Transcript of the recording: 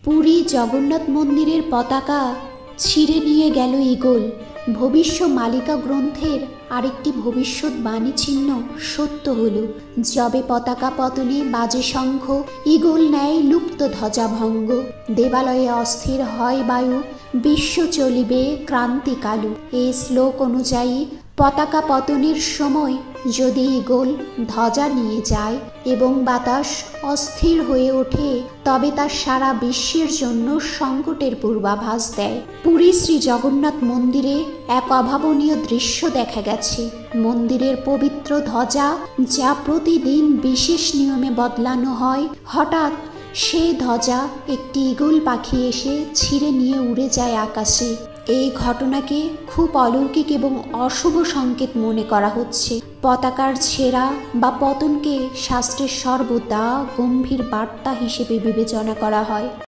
পুরী জগন্নাথ মন্দিরের পতাকা ছিঁড়ে নিয়ে গেল ঈগল। ভবিষ্য মালিকা গ্রন্থের আরেকটি ভবিষ্যৎবাণী চিহ্ন সত্য হল। যবে পতাকা পতনে বাজে শঙ্খ, ঈগল ন্যায় লুপ্ত ধ্বজাভঙ্গ। দেবালয়ে অস্থির হয় বায়ু, বিশ্ব চলিবে ক্রান্তিকালু। এই শ্লোক অনুযায়ী পতাকা পতনের সময় যদি ঈগল ধ্বজা নিয়ে যায় এবং বাতাস অস্থির হয়ে ওঠে, তবে তা সারা বিশ্বের জন্য সংকটের পূর্বাভাস দেয়। পুরী শ্রী জগন্নাথ মন্দিরে এক অভাবনীয় দৃশ্য দেখা গেছে। মন্দিরের পবিত্র ধ্বজা, যা প্রতিদিন বিশেষ নিয়মে বদলানো হয়, হঠাৎ সেই ধ্বজা একটি ঈগল পাখি এসে ছিঁড়ে নিয়ে উড়ে যায় আকাশে। এই ঘটনাকে খুব অলৌকিক এবং অশুভ সংকেত মনে করা হচ্ছে। পতাকার ছেঁড়া বা পতনকে শাস্ত্রের সর্বদা গম্ভীর বার্তা হিসেবে বিবেচনা করা হয়।